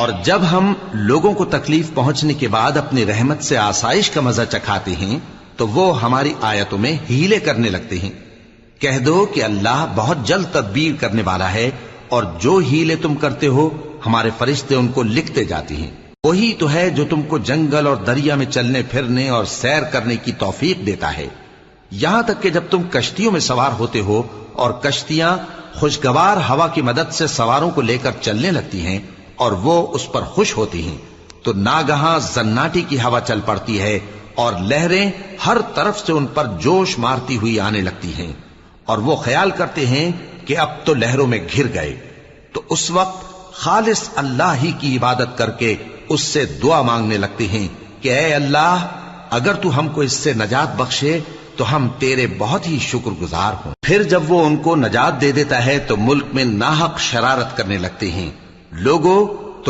اور جب ہم لوگوں کو تکلیف پہنچنے کے بعد اپنی رحمت سے آسائش کا مزہ چکھاتے ہیں تو وہ ہماری آیتوں میں ہیلے کرنے لگتے ہیں۔ کہہ دو کہ اللہ بہت جلد تدبیر کرنے والا ہے، اور جو ہیلے تم کرتے ہو ہمارے فرشتے ان کو لکھتے جاتے ہیں۔ وہی تو ہے جو تم کو جنگل اور دریا میں چلنے پھرنے اور سیر کرنے کی توفیق دیتا ہے، یہاں تک کہ جب تم کشتیوں میں سوار ہوتے ہو اور کشتیاں خوشگوار ہوا کی مدد سے سواروں کو لے کر چلنے لگتی ہیں اور وہ اس پر خوش ہوتی ہیں، تو ناگہاں زناٹی کی ہوا چل پڑتی ہے اور لہریں ہر طرف سے ان پر جوش مارتی ہوئی آنے لگتی ہیں، اور وہ خیال کرتے ہیں کہ اب تو لہروں میں گھر گئے، تو اس وقت خالص اللہ ہی کی عبادت کر کے اس سے دعا مانگنے لگتے ہیں کہ اے اللہ، اگر تو ہم کو اس سے نجات بخشے تو ہم تیرے بہت ہی شکر گزار ہوں۔ پھر جب وہ ان کو نجات دے دیتا ہے تو ملک میں ناحق شرارت کرنے لگتے ہیں۔ لوگوں،